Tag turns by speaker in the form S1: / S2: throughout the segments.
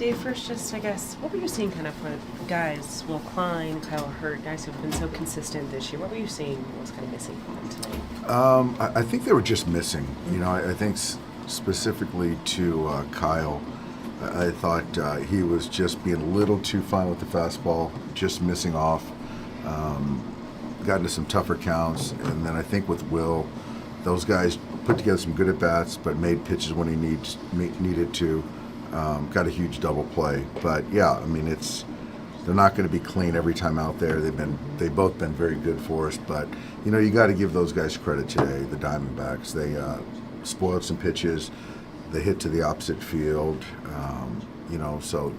S1: Dave, first, just I guess, what were you seeing kind of for guys, Will Klein, Kyle Hurt, guys who've been so consistent this year? What were you seeing? What was kind of missing from them tonight?
S2: I think they were just missing. I think specifically to Kyle, I thought he was just being a little too fine with the fastball, just missing off. Got into some tougher counts, and then I think with Will, those guys put together some good at-bats, but made pitches when he needed to. Got a huge double play, but yeah, I mean they're not going to be clean every time out there. They've both been very good for us, but you got to give those guys credit today. The Diamondbacks, they spoiled some pitches, they hit to the opposite field, so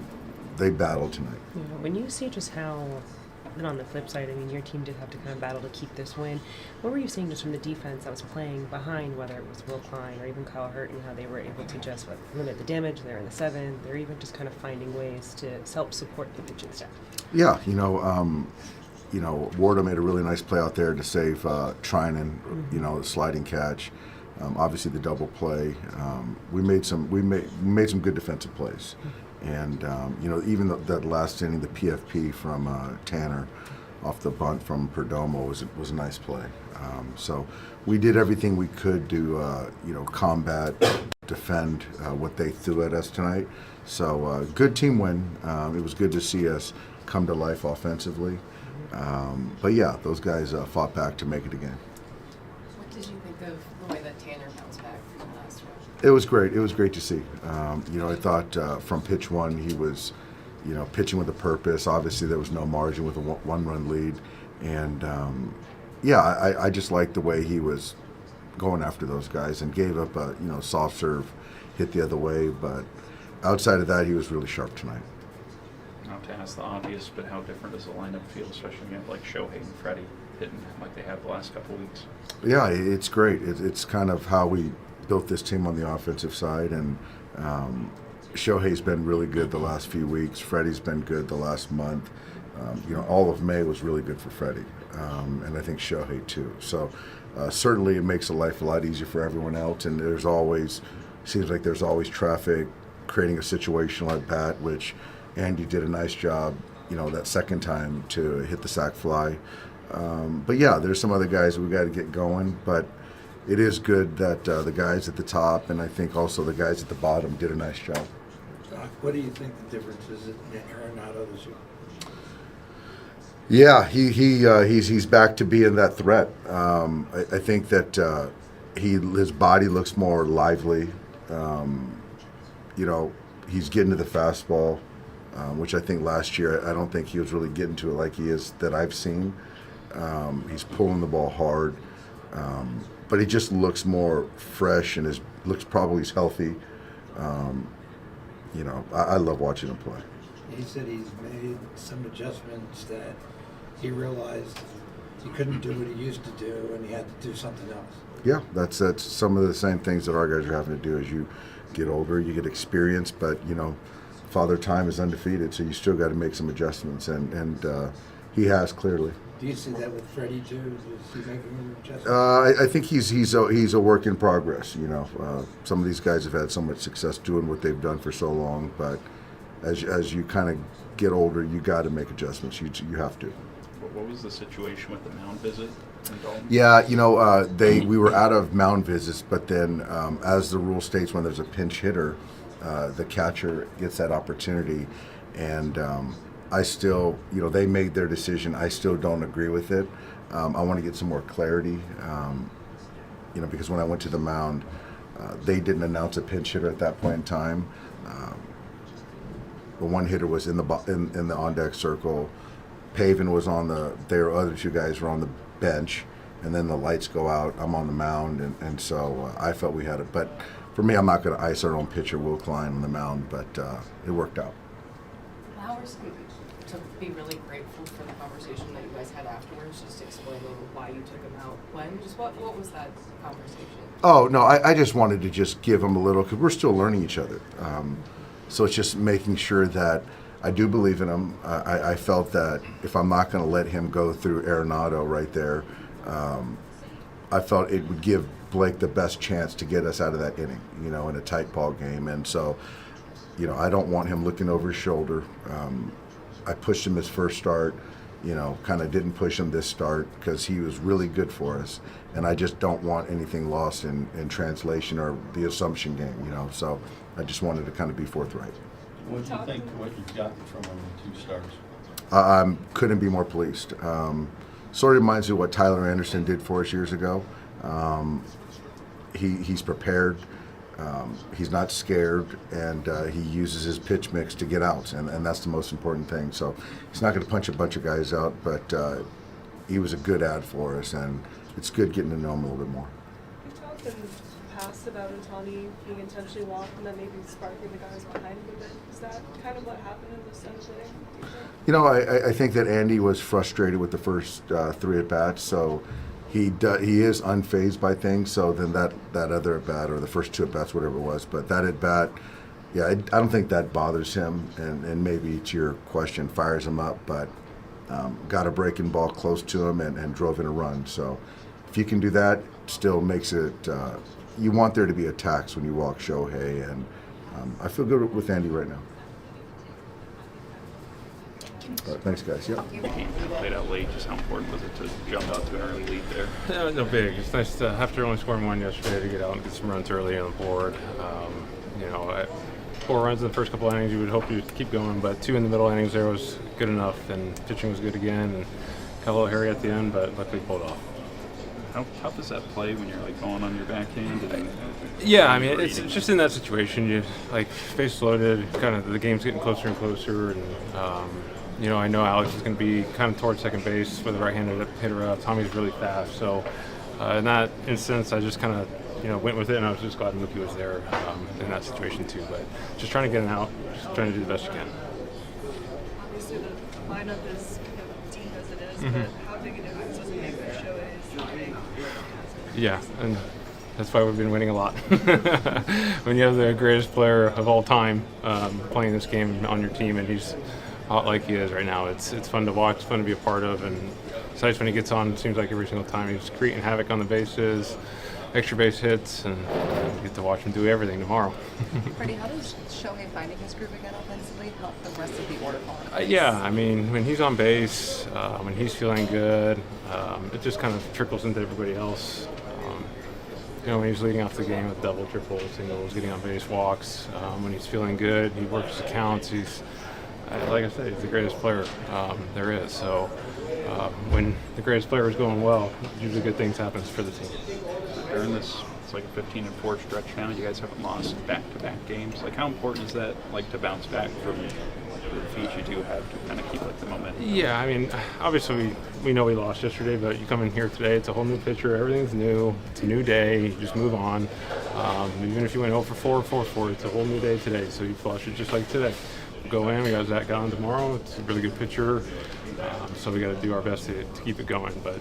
S2: they battled tonight.
S1: Yeah, when you see just how. And on the flip side, I mean, your team did have to kind of battle to keep this win. What were you seeing just from the defense that was playing behind, whether it was Will Klein or even Kyle Hurt, and how they were able to just limit the damage? They're in the seventh. They're even just kind of finding ways to help support the pitching staff.
S2: Yeah, Wardo made a really nice play out there to save Trinan, the sliding catch. Obviously, the double play. We made some good defensive plays. And, even that last inning, the PFP from Tanner off the bunt from Perdomo was a nice play. So we did everything we could to, combat, defend what they threw at us tonight. So good team win. It was good to see us come to life offensively. But, yeah, those guys fought back to make it again.
S3: What did you think of the way that Tanner bounced back from the last one?
S2: It was great. It was great to see. I thought from pitch one he was, pitching with a purpose. Obviously there was no margin with a one-run lead, and I just liked the way he was going after those guys and gave up a soft serve, hit the other way. But outside of that, he was really sharp tonight.
S4: Not to ask the obvious, but how different does the lineup feel, especially when you have like Shohei and Freddie hitting like they have the last couple of weeks?
S2: Yeah, it's great. It's kind of how we built this team on the offensive side, and Shohei's been really good the last few weeks. Freddie's been good the last month. All of May was really good for Freddie, and I think Shohei too. So certainly it makes life a lot easier for everyone else, and seems like there's always traffic, creating a situational at bat, which Andy did a nice job, that second time to hit the sac fly. But yeah, there's some other guys we got to get going, but it is good that the guys at the top, and I think also the guys at the bottom, did a nice job.
S5: What do you think the difference is in Arenado this year?
S2: Yeah, he's back to being that threat. I think that his body looks more lively. He's getting to the fastball, which I think last year I don't think he was really getting to it like he is that I've seen. He's pulling the ball hard. But he just looks more fresh and looks probably healthy. I love watching him play.
S5: He said he's made some adjustments that he realized he couldn't do what he used to do, and he had to do something else.
S2: Yeah, that's some of the same things that our guys are having to do as you get older. You get experience, but Father Time is undefeated, so you still got to make some adjustments, and he has clearly.
S5: Do you see that with Freddie too? Is he making adjustments?
S2: I think he's a work in progress. Some of these guys have had so much success doing what they've done for so long, but as you kind of get older, you got to make adjustments. You have to.
S4: What was the situation with the Mound visit in Dalton?
S2: Yeah, we were out of Mound visits, but then as the rule states, when there's a pinch hitter, the catcher gets that opportunity, and I still, they made their decision. I still don't agree with it. I want to get some more clarity, because when I went to the mound, they didn't announce a pinch hitter at that point in time. The one hitter was in the on-deck circle. Pavin was their other two guys were on the bench, and then the lights go out. I'm on the mound, and so I felt we had it. But for me, I'm not going to ice our own pitcher, Will Klein, on the mound, but it worked out.
S3: Flowers to be really grateful for the conversation that you guys had afterwards, just explaining why you took him out. What was that conversation?
S2: Oh, no, I just wanted to just give him a little, because we're still learning each other. So it's just making sure that I do believe in him. I felt that if I'm not going to let him go through Arenado right there, I felt it would give Blake the best chance to get us out of that inning, in a tight ball game. And so, I don't want him looking over his shoulder. I pushed him his first start, kind of didn't push him this start because he was really good for us. And I just don't want anything lost in translation or the assumption game, So I just wanted to kind of be forthright.
S6: What do you think what you've gotten from him in 2 starts?
S2: I couldn't be more pleased. Sort of reminds me of what Tyler Anderson did for us years ago. He's prepared. He's not scared, and he uses his pitch mix to get outs, and that's the most important thing. So he's not going to punch a bunch of guys out, but he was a good ad for us, and it's good getting to know him a little bit more.
S7: You talked in the past about Otani being intentionally walked and then maybe sparking the guys behind him a bit. Is that kind of what happened in this 7th inning?
S2: I think that Andy was frustrated with the first 3 at-bats, so he is unfazed by things. So then that other at-bat, or the first 2 at-bats, whatever it was, but that at-bat, yeah, I don't think that bothers him, and maybe to your question, fires him up, but got a breaking ball close to him and drove in a run. So if you can do that, still makes it, you want there to be attacks when you walk Shohei, and I feel good with Andy right now. All right, thanks, guys. Yep.
S4: The game played out late. Just how important was it to jump out to an early lead there?
S8: No big. It's nice to, after only scoring 1 yesterday, to get out and get some runs early on the board. 4 runs in the first couple of innings, you would hope you'd keep going, but 2 in the middle innings there was good enough, and pitching was good again, and got a little hairy at the end, but luckily pulled off.
S4: How tough is that play when you're going on your backhand?
S8: Yeah, I mean, it's just in that situation. You base loaded, kind of the game's getting closer and closer, and I know Alex is going to be kind of towards second base for the right-handed hitter. Tommy's really fast, so in that instance, I just kind of went with it, and I was just glad Mookie was there in that situation too. But just trying to get him out, just trying to do the best you can.
S7: Obviously, the lineup is deep as it is, but how big a difference does it make when Shohei is starting?
S8: Yeah, and that's why we've been winning a lot. When you have the greatest player of all time playing this game on your team, and he's hot like he is right now, it's fun to watch, it's fun to be a part of, and it's nice when he gets on. It seems like every single time he's creating havoc on the bases, extra base hits, and you get to watch him do everything tomorrow.
S9: Freddie, how does Shohei finding his groove again offensively help the rest of the order fall?
S8: Yeah, I mean, when he's on base, when he's feeling good, it just kind of trickles into everybody else. When he's leading off the game with double, triple, singles, getting on base, walks, when he's feeling good, he works the counts. He's, like I said, he's the greatest player there is. So when the greatest player is going well, usually good things happen for the team.
S4: During this, it's like a 15-4 stretch now. You guys haven't lost back-to-back games. How important is that, to bounce back from the defeats you do have to kind of keep the momentum?
S8: Yeah, I mean, obviously we know we lost yesterday, but you come in here today, it's a whole new pitcher, everything's new, it's a new day, you just move on. Even if you went 0 for 4, it's a whole new day today, so you flush it just like today. Go in, we got Zach Gallen tomorrow, it's a really good pitcher, so we got to do our best to keep it going. But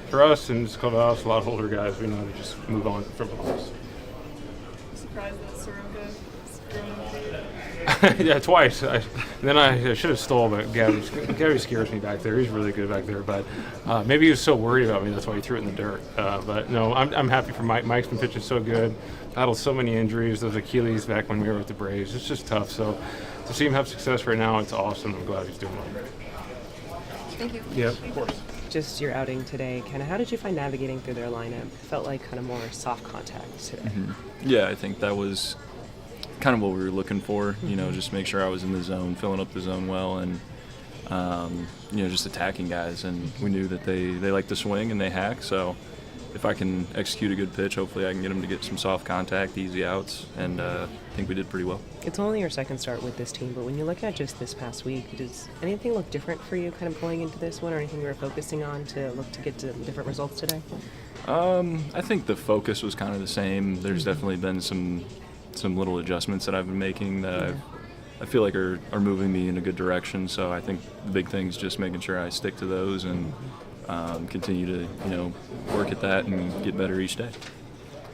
S8: for us in this clubhouse, a lot of older guys, we know how to just move on from balls.
S7: Surprised that Soroka is growing
S8: Yeah, twice. Then I should have stole, but Gabby scares me back there. He's really good back there, but maybe he was so worried about me, that's why he threw it in the dirt. But no, I'm happy for Mike. Mike's been pitching so good. Battled so many injuries, those Achilles back when we were with the Braves. It's just tough. So to see him have success right now, it's awesome. I'm glad he's doing well.
S9: Thank you.
S8: Yeah, of course.
S1: Just your outing today, kind of how did you find navigating through their lineup? It felt like kind of more soft contact today.
S10: Yeah, I think that was kind of what we were looking for, just make sure I was in the zone, filling up the zone well, and, just attacking guys. And we knew that they like to swing and they hack, so if I can execute a good pitch, hopefully I can get them to get some soft contact, easy outs, and I think we did pretty well.
S1: It's only your second start with this team, but when you look at just this past week, does anything look different for you kind of going into this one, or anything you were focusing on to look to get to different results today?
S10: I think the focus was kind of the same. There's definitely been some little adjustments that I've been making that I feel like are moving me in a good direction. So I think the big thing is just making sure I stick to those and continue to work at that and get better each day.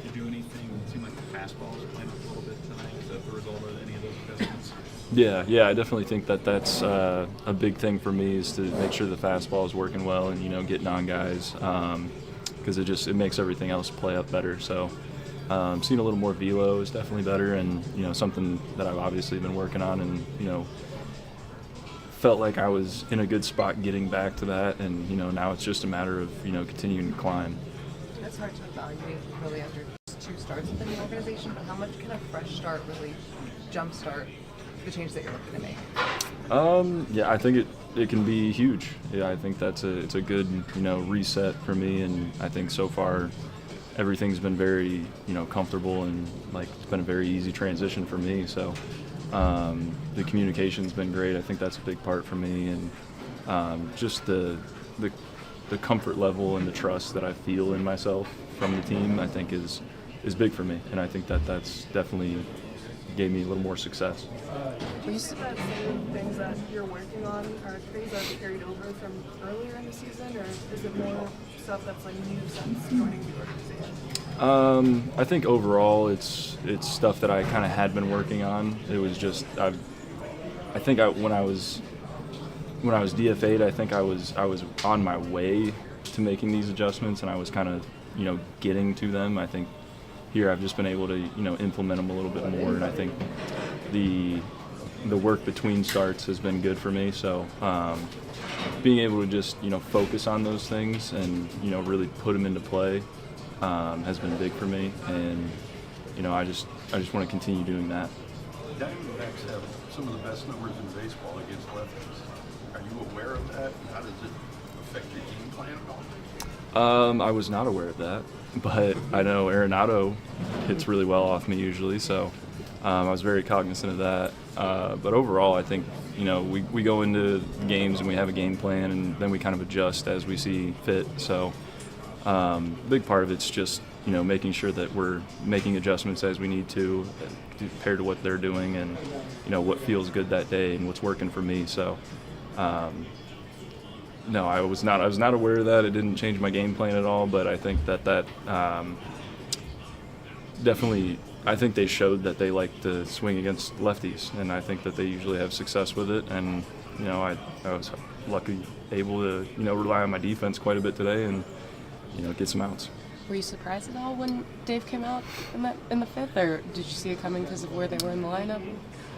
S4: Did you do anything? It seemed like the fastball was playing up a little bit tonight. Is that the result of any of those adjustments?
S10: Yeah, I definitely think that's a big thing for me, is to make sure the fastball is working well and getting on guys, because it makes everything else play up better. So Seeing a little more velo is definitely better, and something that I've obviously been working on, and felt like I was in a good spot getting back to that, and now it's just a matter of continuing to climb.
S9: It's hard to evaluate really after just 2 starts within the organization, but how much can a fresh start really jumpstart the change that you're looking to make?
S10: Yeah, I think it can be huge. Yeah, I think it's a good reset for me, and I think so far everything's been very comfortable, and it's been a very easy transition for me. So the communication's been great. I think that's a big part for me, and just the comfort level and the trust that I feel in myself from the team, I think is big for me, and I think that's definitely gave me a little more success.
S7: Are you surprised that things that you're working on are things that have carried over from earlier in the season, or is it more stuff that's new since joining the organization?
S10: I think overall it's stuff that I kind of had been working on. It was just I think when I was DFA'd, I think I was on my way to making these adjustments, and I was kind of getting to them. I think here I've just been able to implement them a little bit more, and I think the work between starts has been good for me. So being able to just focus on those things and really put them into play has been big for me, and I just want to continue doing that.
S6: Diamondbacks have some of the best numbers in baseball against lefties. Are you aware of that? And how does it affect your game plan at all?
S10: I was not aware of that, but I know Arenado hits really well off me usually, so I was very cognizant of that. But overall, I think we go into games and we have a game plan, and then we kind of adjust as we see fit. So a big part of it's just making sure that we're making adjustments as we need to compared to what they're doing, and what feels good that day and what's working for me. So no, I was not aware of that. It didn't change my game plan at all, but I think that definitely, I think they showed that they like to swing against lefties, and I think that they usually have success with it. And I was lucky, able to rely on my defense quite a bit today, and get some outs.
S11: Were you surprised at all when Dave came out in the 5th, or did you see it coming because of where they were in the lineup?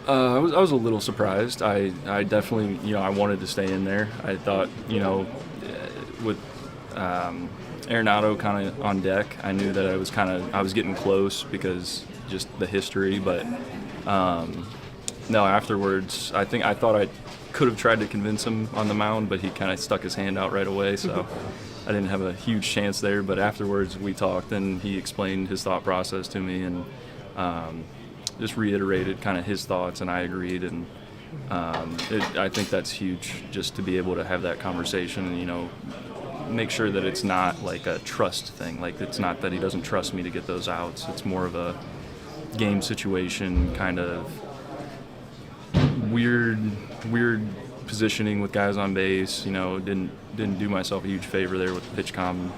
S10: I was a little surprised. I definitely I wanted to stay in there. I thought with Arenado kind of on deck, I knew that I was getting close because just the history. But no, afterwards I thought I could have tried to convince him on the mound, but he kind of stuck his hand out right away. So I didn't have a huge chance there. But afterwards we talked, and he explained his thought process to me, and just reiterated kind of his thoughts, and I agreed. And I think that's huge, just to be able to have that conversation and make sure that it's not like a trust thing. Like, it's not that he doesn't trust me to get those outs. It's more of a game situation, kind of weird positioning with guys on base. Didn't do myself a huge favor there with the pitch comm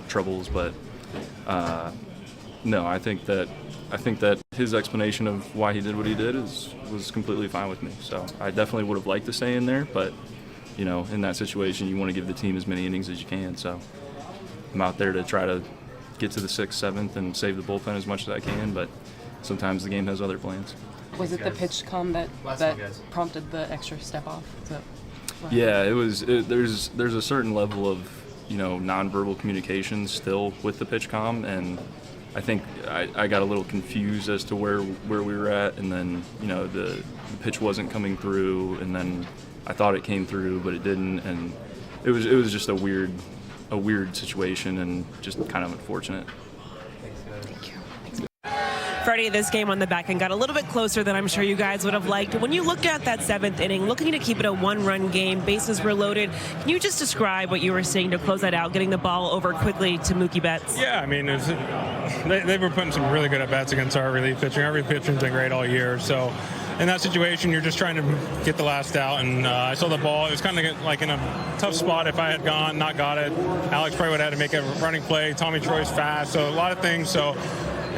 S10: troubles, but no, I think that his explanation of why he did what he did was completely fine with me. So I definitely would have liked to stay in there, but in that situation, you want to give the team as many innings as you can. So I'm out there to try to get to the 6th, 7th, and save the bullpen as much as I can, but sometimes the game has other plans.
S11: Was it the pitch comm that prompted the extra step off?
S10: Yeah, it was. There's a certain level of nonverbal communication still with the pitch comm, and I think I got a little confused as to where we were at, and then the pitch wasn't coming through, and then I thought it came through, but it didn't, and it was just a weird situation, and just kind of unfortunate.
S1: Freddie, this game on the back end got a little bit closer than I'm sure you guys would have liked. When you looked at that 7th inning, looking to keep it a 1-run game, bases were loaded, can you just describe what you were seeing to close that out, getting the ball over quickly to Mookie Betts?
S8: Yeah, I mean, they were putting some really good at-bats against our relief pitching. Our relief pitching's been great all year, so in that situation, you're just trying to get the last out, and I saw the ball. It was kind of like in a tough spot. If I had not got it, Alex probably would have had to make a running play. Tommy Troy's fast, so a lot of things. So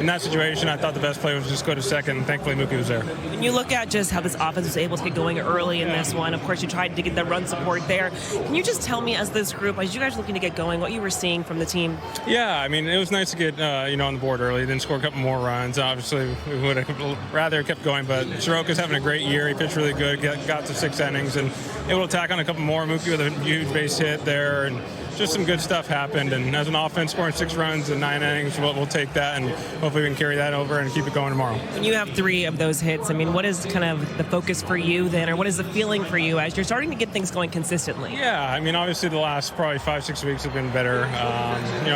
S8: in that situation, I thought the best play was just go to second, and thankfully Mookie was there.
S1: When you look at just how this offense was able to get going early in this one, of course you tried to get the run support there. Can you just tell me, as this group, as you guys were looking to get going, what you were seeing from the team?
S8: Yeah, I mean, it was nice to get on the board early, then score a couple more runs. Obviously, we would have rather kept going, but Soroka's having a great year. He pitched really good, got to 6 innings, and able to tack on a couple more. Mookie with a huge base hit there, and just some good stuff happened. And as an offense, scoring 6 runs in 9 innings, we'll take that, and hopefully we can carry that over and keep it going tomorrow.
S1: When you have 3 of those hits, I mean, what is kind of the focus for you then, or what is the feeling for you as you're starting to get things going consistently?
S8: Yeah, I mean, obviously the last probably 5-6 weeks have been better.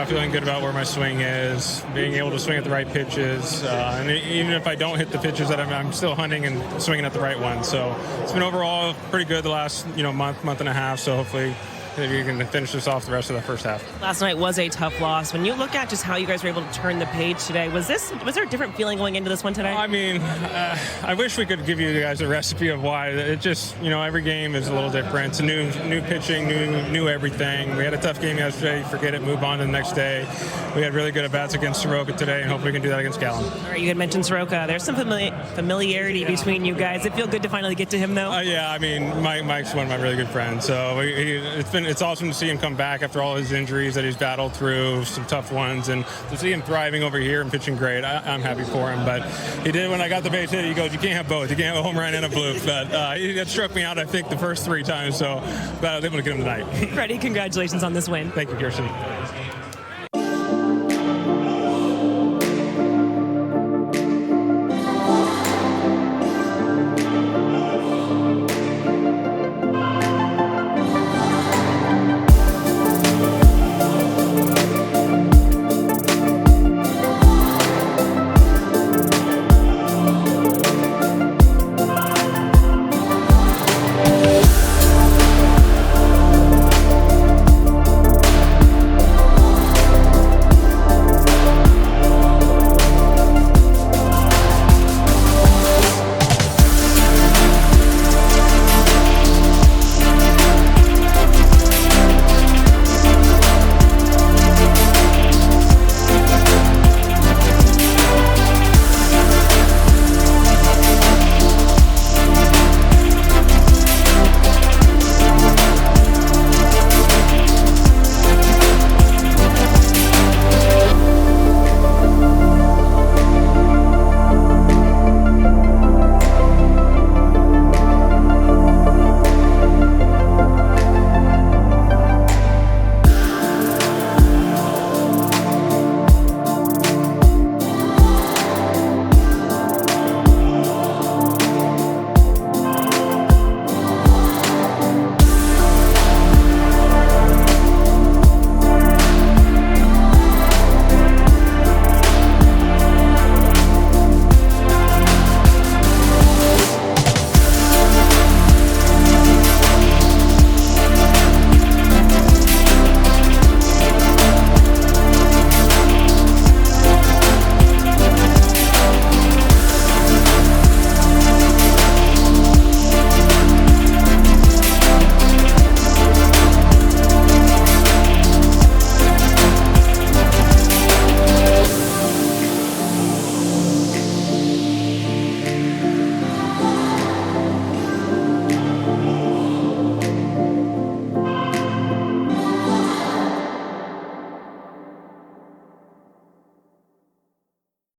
S8: Feeling good about where my swing is, being able to swing at the right pitches, and even if I don't hit the pitches that I'm still hunting and swinging at the right ones. So it's been overall pretty good the last month and a half. So hopefully maybe you can finish this off the rest of the first half.
S1: Last night was a tough loss. When you look at just how you guys were able to turn the page today, was there a different feeling going into this one today?
S8: I mean, I wish we could give you guys a recipe of why. It just, every game is a little different. It's new pitching, new everything. We had a tough game yesterday. Forget it, move on to the next day. We had really good at-bats against Soroka today, and hopefully we can do that against Gallen.
S1: All right, you had mentioned Soroka. There's some familiarity between you guys. It feel good to finally get to him, though?
S8: Yeah, I mean, Mike's one of my really good friends, so it's awesome to see him come back after all his injuries that he's battled through, some tough ones, and to see him thriving over here and pitching great. I'm happy for him. But he did, when I got the base hit, he goes, you can't have both. You can't have a home run and a bloop. But he struck me out, I think, the first 3 times, so glad I was able to get him tonight.
S1: Freddie, congratulations on this win.
S8: Thank you, Kirsten.